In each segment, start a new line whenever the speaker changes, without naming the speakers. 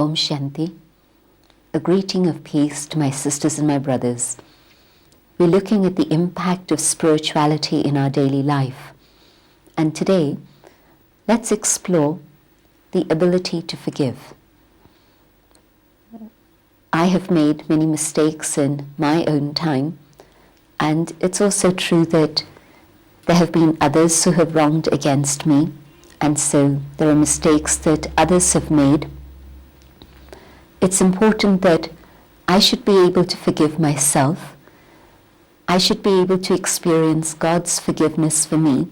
Om Shanti. A greeting of peace to my sisters and my brothers. We're looking at the impact of spirituality in our daily life. And today, let's explore the ability to forgive. I have made many mistakes in my own time, and it's also true that there have been others who have wronged against me, and so there are mistakes that others have made. It's important that I should be able to forgive myself. I should be able to experience God's forgiveness for me,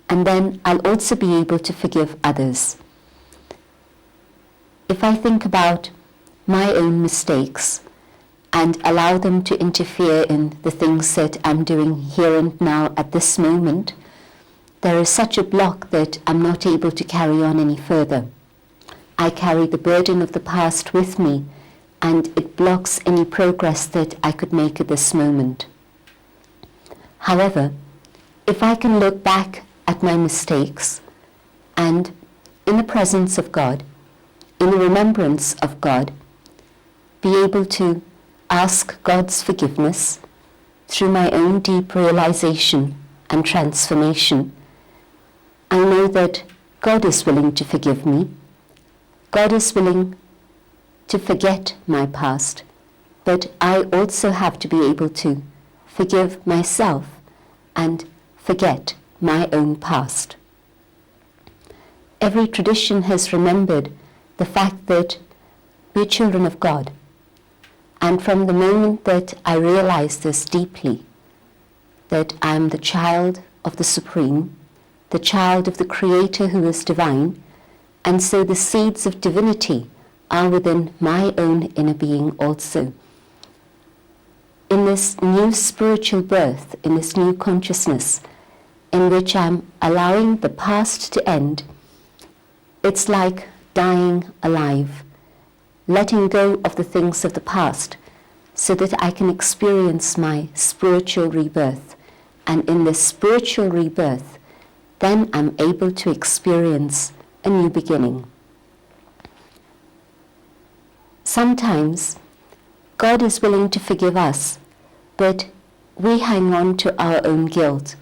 and then I'll also be able to forgive others. If I think about my own mistakes and allow them to interfere in the things that I'm doing here and now at this moment, there is such a block that I'm not able to carry on any further. I carry the burden of the past with me, and it blocks any progress that I could make at this moment. However, if I can look back at my mistakes and, in the presence of God, in the remembrance of God, be able to ask God's forgiveness through my own deep realization and transformation, I know that God is willing to forgive me. God is willing to forget my past, but I also have to be able to forgive myself and forget my own past. Every tradition has remembered the fact that we're children of God, and from the moment that I realized this deeply, that I'm the child of the Supreme, the child of the Creator who is divine, and so the seeds of divinity are within my own inner being also. In this new spiritual birth, in this new consciousness, in which I'm allowing the past to end, it's like dying alive, letting go of the things of the past, so that I can experience my spiritual rebirth. And in this spiritual rebirth, then I'm able to experience a new beginning. Sometimes God is willing to forgive us, but we hang on to our own guilt,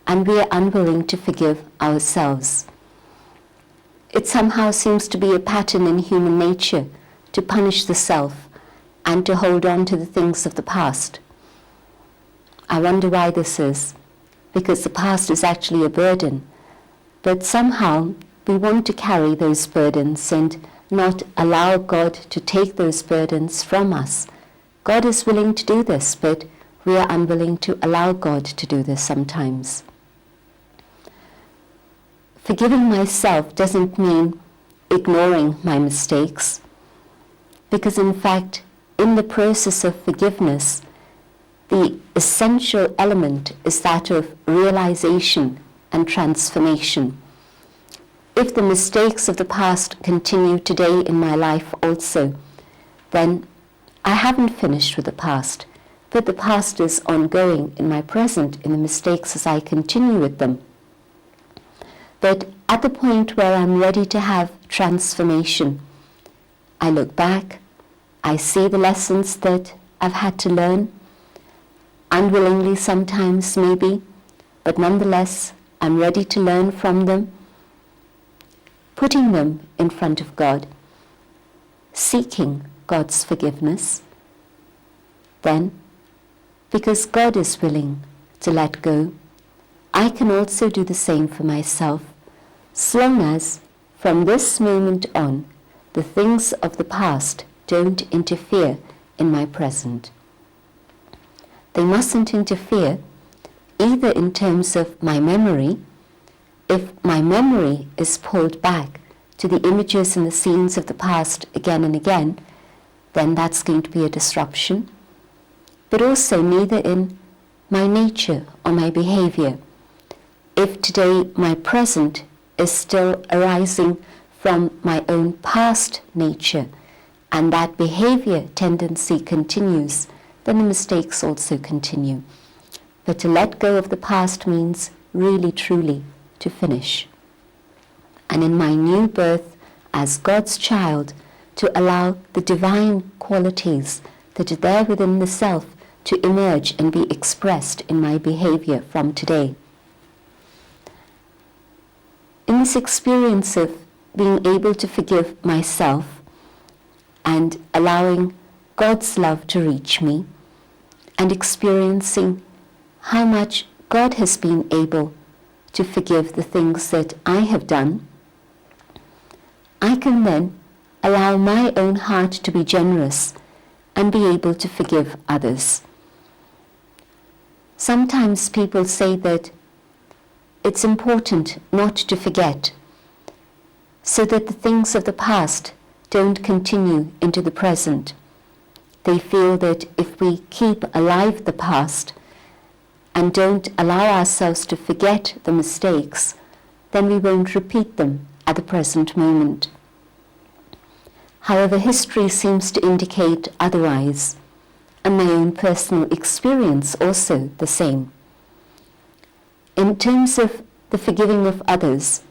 and we are unwilling to forgive ourselves. It somehow seems to be a pattern in human nature to punish the self and to hold on to the things of the past. I wonder why this is, because the past is actually a burden, but somehow we want to carry those burdens and not allow God to take those burdens from us. God is willing to do this, but we are unwilling to allow God to do this sometimes. Forgiving myself doesn't mean ignoring my mistakes, because in fact, in the process of forgiveness, the essential element is that of realization and transformation. If the mistakes of the past continue today in my life also, then I haven't finished with the past, but the past is ongoing in my present, in the mistakes as I continue with them. But at the point where I'm ready to have transformation, I look back, I see the lessons that I've had to learn, unwillingly sometimes maybe, but nonetheless I'm ready to learn from them, putting them in front of God, seeking God's forgiveness. Then, because God is willing to let go, I can also do the same for myself, so long as from this moment on, the things of the past don't interfere in my present. They mustn't interfere either in terms of my memory. If my memory is pulled back to the images and the scenes of the past again and again, then that's going to be a disruption. But also neither in my nature or my behavior. If today my present is still arising from my own past nature, and that behavior tendency continues, then the mistakes also continue. But to let go of the past means really, truly to finish. And in my new birth as God's child, to allow the divine qualities that are there within the self to emerge and be expressed in my behavior from today. In this experience of being able to forgive myself and allowing God's love to reach me and experiencing how much God has been able to forgive the things that I have done, I can then allow my own heart to be generous and be able to forgive others. Sometimes people say that it's important not to forget so that the things of the past don't continue into the present. They feel that if we keep alive the past and don't allow ourselves to forget the mistakes, then we won't repeat them at the present moment. However, history seems to indicate otherwise, and my own personal experience also the same. In terms of the forgiving of others,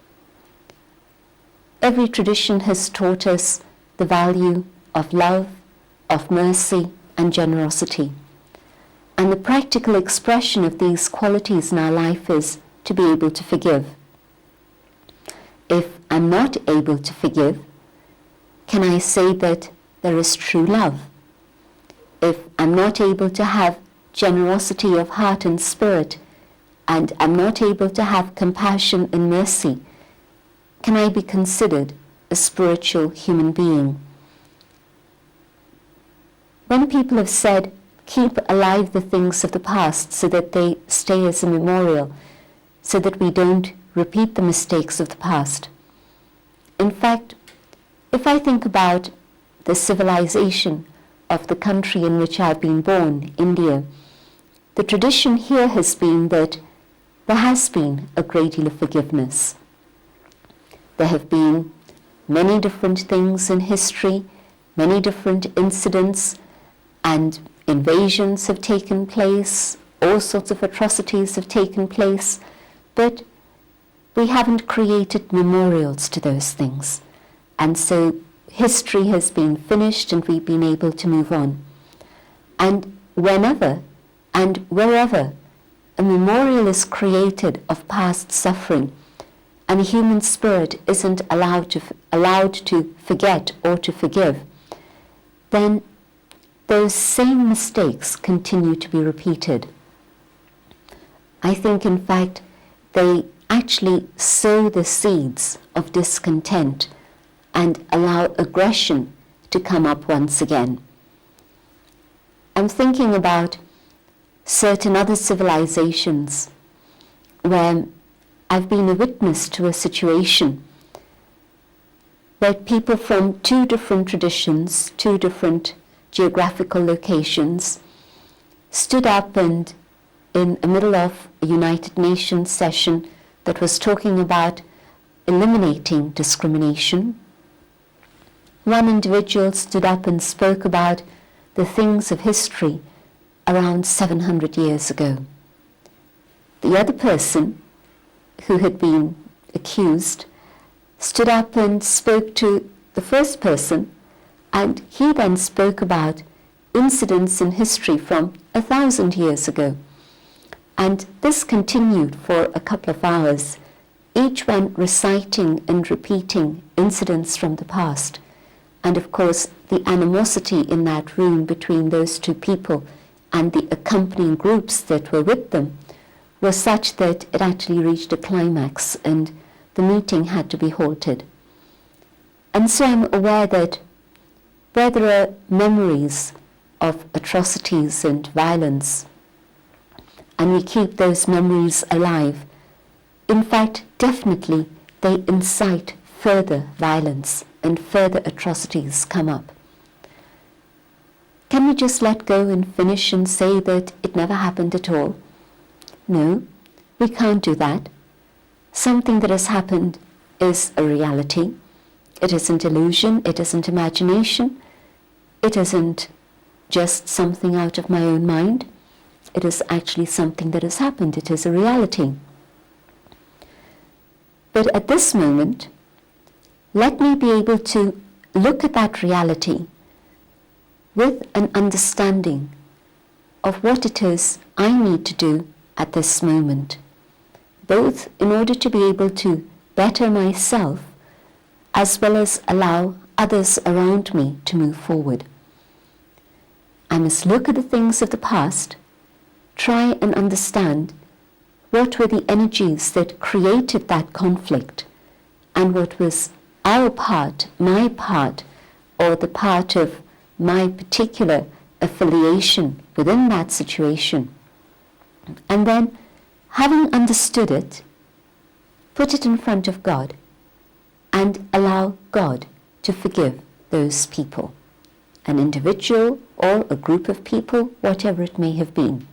every tradition has taught us the value of love, of mercy and generosity. And the practical expression of these qualities in our life is to be able to forgive. If I'm not able to forgive, can I say that there is true love? If I'm not able to have generosity of heart and spirit, and I'm not able to have compassion and mercy, can I be considered a spiritual human being? When people have said, keep alive the things of the past so that they stay as a memorial, so that we don't repeat the mistakes of the past. In fact, if I think about the civilization of the country in which I've been born, India, the tradition here has been that there has been a great deal of forgiveness. There have been many different things in history, many different incidents, and invasions have taken place, all sorts of atrocities have taken place, but we haven't created memorials to those things. And so history has been finished and we've been able to move on. And whenever and wherever a memorial is created of past suffering and the human spirit isn't allowed to forget or to forgive, then those same mistakes continue to be repeated. I think, in fact, they actually sow the seeds of discontent and allow aggression to come up once again. I'm thinking about certain other civilizations where I've been a witness to a situation where people from two different traditions, two different geographical locations, stood up and in the middle of a United Nations session that was talking about eliminating discrimination, one individual stood up and spoke about the things of history around 700 years ago. The other person, who had been accused, stood up and spoke to the first person, and he then spoke about incidents in history from 1,000 years ago. And this continued for a couple of hours, each one reciting and repeating incidents from the past. And of course, the animosity in that room between those two people and the accompanying groups that were with them was such that it actually reached a climax and the meeting had to be halted. And so I'm aware that where there are memories of atrocities and violence, and we keep those memories alive, in fact, definitely they incite further violence and further atrocities come up. Can we just let go and finish and say that it never happened at all? No, we can't do that. Something that has happened is a reality. It isn't illusion, it isn't imagination, it isn't just something out of my own mind. It is actually something that has happened. It is a reality. But at this moment, let me be able to look at that reality with an understanding of what it is I need to do at this moment, both in order to be able to better myself as well as allow others around me to move forward. I must look at the things of the past, try and understand what were the energies that created that conflict and what was our part, my part, or the part of my particular affiliation within that situation. And then, having understood it, put it in front of God and allow God to forgive those people, an individual or a group of people, whatever it may have been.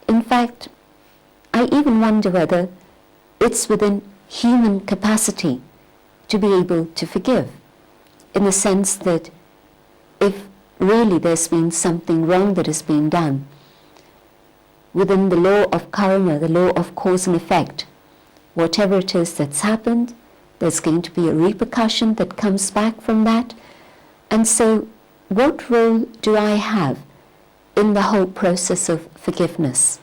In fact, I even wonder whether it's within human capacity to be able to forgive, in the sense that if really there's been something wrong that has been done, within the law of karma, the law of cause and effect, whatever it is that's happened, there's going to be a repercussion that comes back from that. And so, what role do I have in the whole process of forgiveness?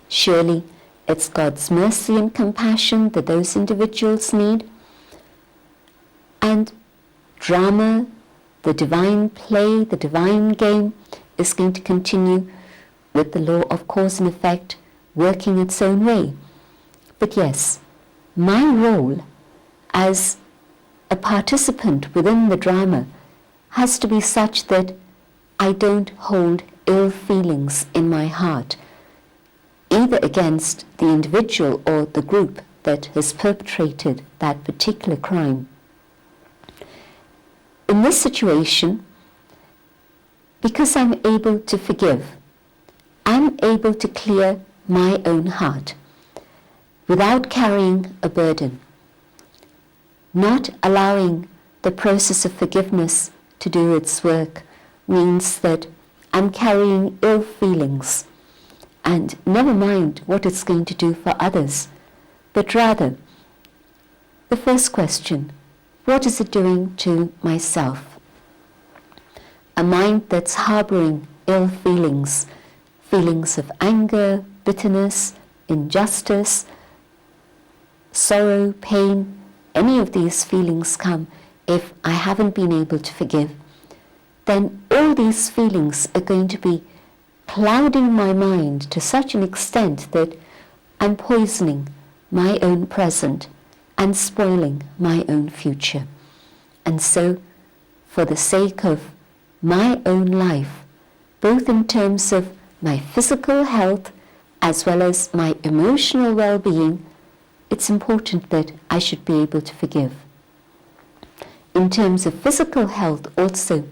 Surely it's God's mercy and compassion that those individuals need, and drama, the divine play, the divine game is going to continue with the law of cause and effect working its own way. But yes, my role as a participant within the drama has to be such that I don't hold ill feelings in my heart, either against the individual or the group that has perpetrated that particular crime. In this situation, because I'm able to forgive, I'm able to clear my own heart without carrying a burden. Not allowing the process of forgiveness to do its work means that I'm carrying ill feelings, and never mind what it's going to do for others, but rather, the first question, what is it doing to myself? A mind that's harboring ill feelings, feelings of anger, bitterness, injustice, sorrow, pain, any of these feelings come if I haven't been able to forgive, then all these feelings are going to be clouding my mind to such an extent that I'm poisoning my own present and spoiling my own future. And so, for the sake of my own life, both in terms of my physical health as well as my emotional well-being, it's important that I should be able to forgive. In terms of physical health also,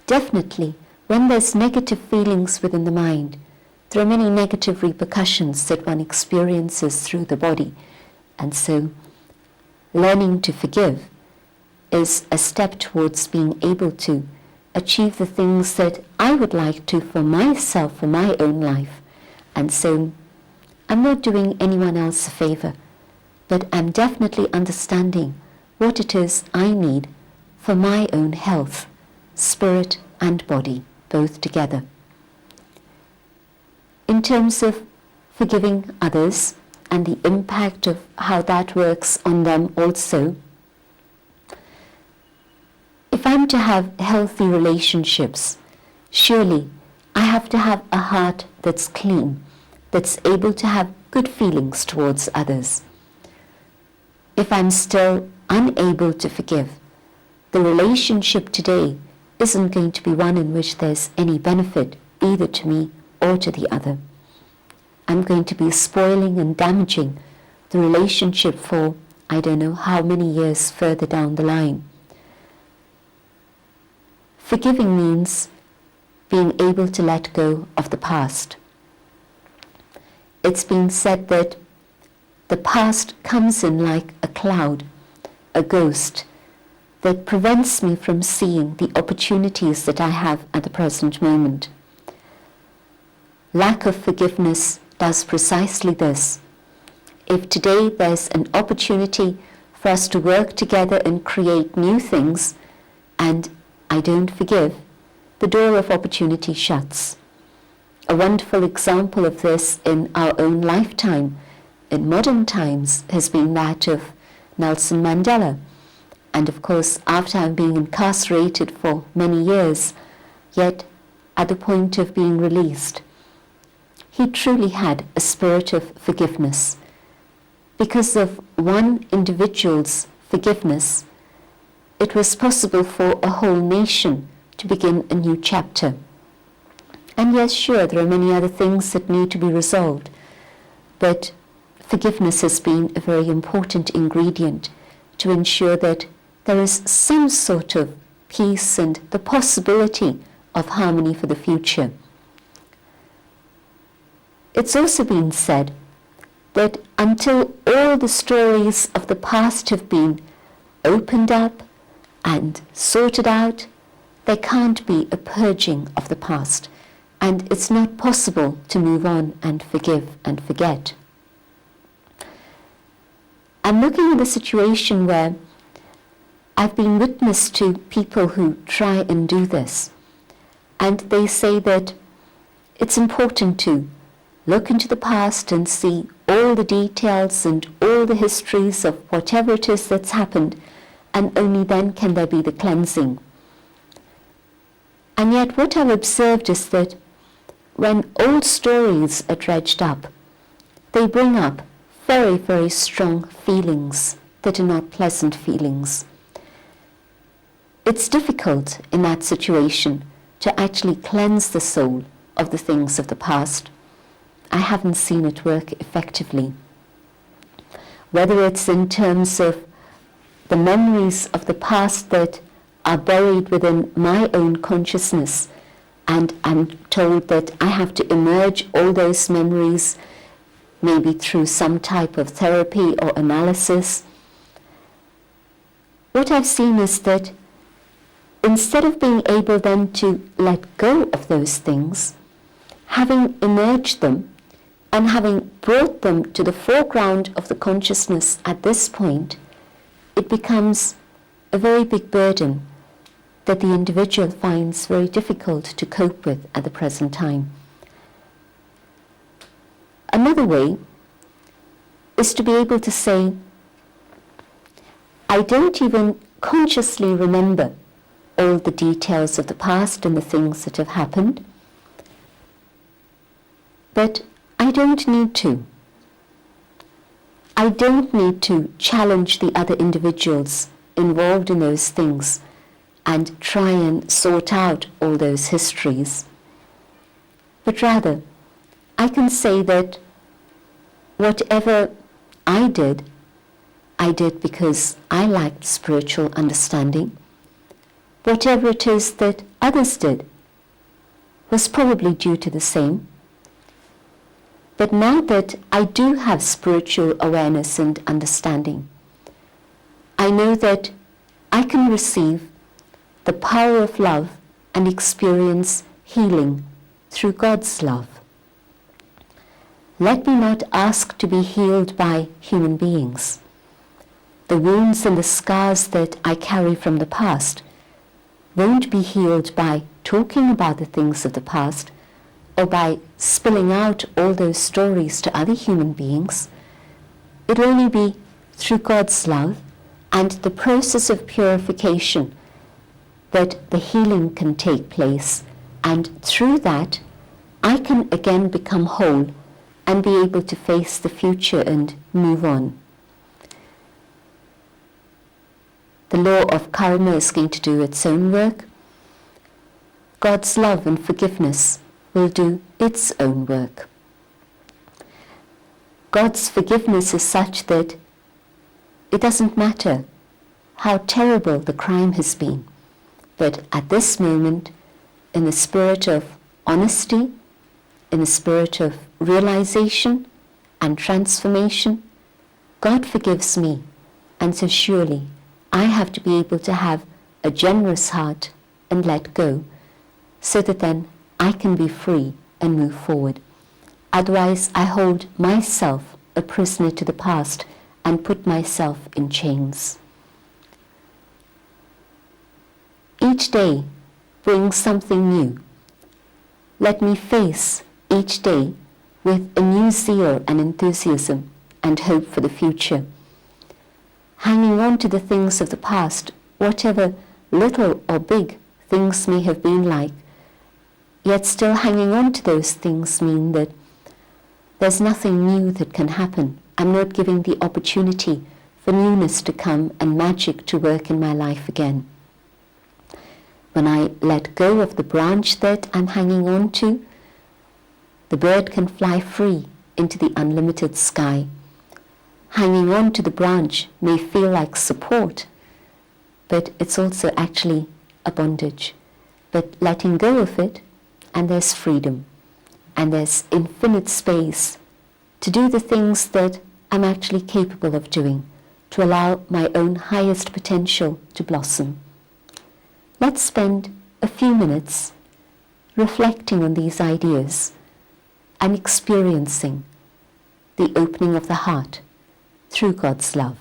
definitely, when there's negative feelings within the mind, there are many negative repercussions that one experiences through the body. And so, learning to forgive is a step towards being able to achieve the things that I would like to for myself, for my own life. And so, I'm not doing anyone else a favor, but I'm definitely understanding what it is I need for my own health, spirit and body, both together. In terms of forgiving others and the impact of how that works on them also, if I'm to have healthy relationships, surely I have to have a heart that's clean, that's able to have good feelings towards others. If I'm still unable to forgive, the relationship today isn't going to be one in which there's any benefit either to me or to the other. I'm going to be spoiling and damaging the relationship for I don't know how many years further down the line. Forgiving means being able to let go of the past. It's been said that the past comes in like a cloud, a ghost, that prevents me from seeing the opportunities that I have at the present moment. Lack of forgiveness does precisely this. If today there's an opportunity for us to work together and create new things, and I don't forgive, the door of opportunity shuts. A wonderful example of this in our own lifetime, in modern times, has been that of Nelson Mandela. And of course, after being incarcerated for many years, yet at the point of being released, he truly had a spirit of forgiveness. Because of one individual's forgiveness, it was possible for a whole nation to begin a new chapter. And yes, sure, there are many other things that need to be resolved, but forgiveness has been a very important ingredient to ensure that there is some sort of peace and the possibility of harmony for the future. It's also been said that until all the stories of the past have been opened up and sorted out, there can't be a purging of the past, and it's not possible to move on and forgive and forget. I'm looking at a situation where I've been witness to people who try and do this, and they say that it's important to look into the past and see all the details and all the histories of whatever it is that's happened, and only then can there be the cleansing. And yet what I've observed is that when old stories are dredged up, they bring up very, very strong feelings that are not pleasant feelings. It's difficult in that situation to actually cleanse the soul of the things of the past. I haven't seen it work effectively. Whether it's in terms of the memories of the past that are buried within my own consciousness, and I'm told that I have to emerge all those memories, maybe through some type of therapy or analysis. What I've seen is that instead of being able then to let go of those things, having emerged them and having brought them to the foreground of the consciousness at this point, it becomes a very big burden that the individual finds very difficult to cope with at the present time. Another way is to be able to say, I don't even consciously remember all the details of the past and the things that have happened, but I don't need to. I don't need to challenge the other individuals involved in those things and try and sort out all those histories. But rather, I can say that whatever I did because I lacked spiritual understanding. Whatever it is that others did was probably due to the same. But now that I do have spiritual awareness and understanding, I know that I can receive the power of love and experience healing through God's love. Let me not ask to be healed by human beings. The wounds and the scars that I carry from the past won't be healed by talking about the things of the past or by spilling out all those stories to other human beings. It will only be through God's love and the process of purification that the healing can take place, and through that I can again become whole and be able to face the future and move on. The law of karma is going to do its own work. God's love and forgiveness will do its own work. God's forgiveness is such that it doesn't matter how terrible the crime has been, but at this moment, in the spirit of honesty, in the spirit of realization and transformation, God forgives me, and so surely I have to be able to have a generous heart and let go, so that then I can be free and move forward. Otherwise, I hold myself a prisoner to the past and put myself in chains. Each day brings something new. Let me face each day with a new zeal and enthusiasm and hope for the future. Hanging on to the things of the past, whatever little or big things may have been like, yet still hanging on to those things mean that there's nothing new that can happen. I'm not giving the opportunity for newness to come and magic to work in my life again. When I let go of the branch that I'm hanging on to, the bird can fly free into the unlimited sky. Hanging on to the branch may feel like support, but it's also actually a bondage. But letting go of it, and there's freedom, and there's infinite space to do the things that I'm actually capable of doing, to allow my own highest potential to blossom. Let's spend a few minutes reflecting on these ideas and experiencing the opening of the heart through God's love.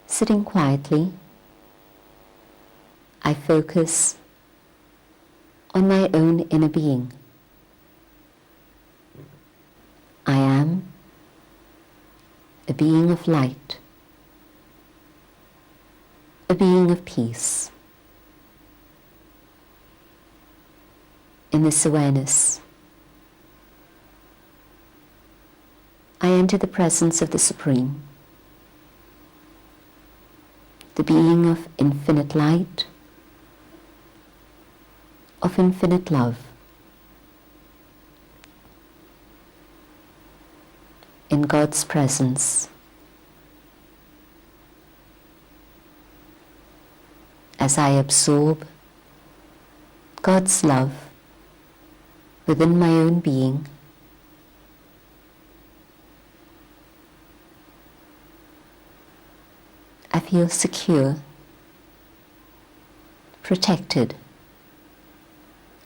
Sitting quietly, I focus on my own inner being. I am a being of light, a being of peace. In this awareness, I enter the presence of the Supreme, the being of infinite light, of infinite love. In God's presence, as I absorb God's love within my own being, I feel secure, protected,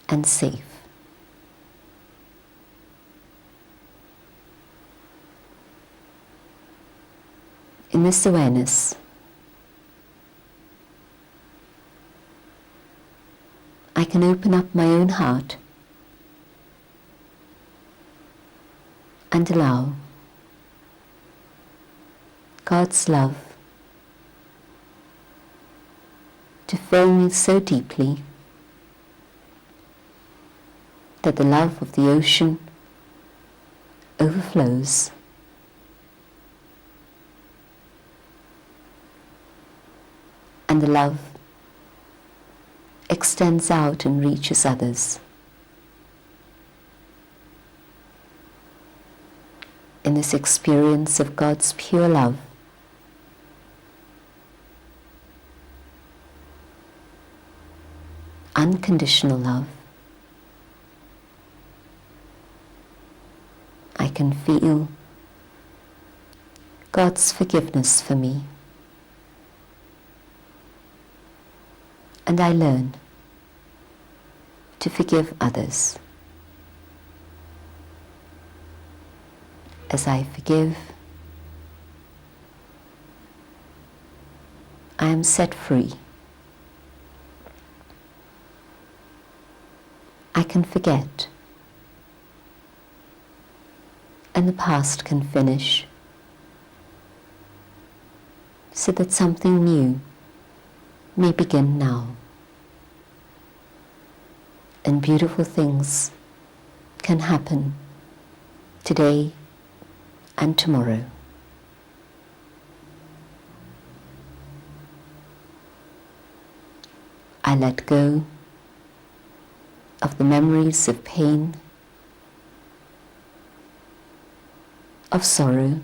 and safe. In this awareness, I can open up my own heart and allow God's love to fill me so deeply that the love of the ocean overflows, and the love extends out and reaches others. In this experience of God's pure love, unconditional love, I can feel God's forgiveness for me, and I learn to forgive others. As I forgive, I am set free. I can forget, and the past can finish, so that something new may begin now. And beautiful things can happen today and tomorrow. I let go of the memories of pain, of sorrow,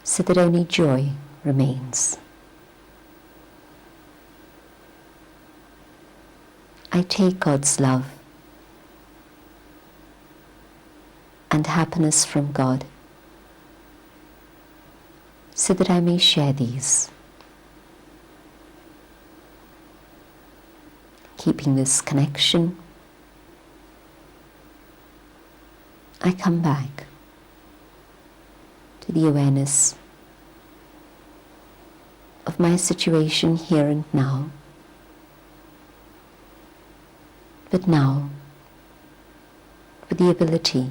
so that only joy remains. I take God's love and happiness from God, so that I may share these. keeping this connection, I come back to the awareness of my situation here and now, but now with the ability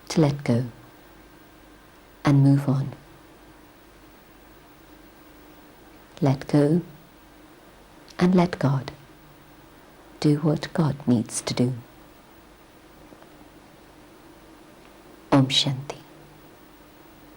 to let go and move on. Let go and let God do what God needs to do. Om Shanti.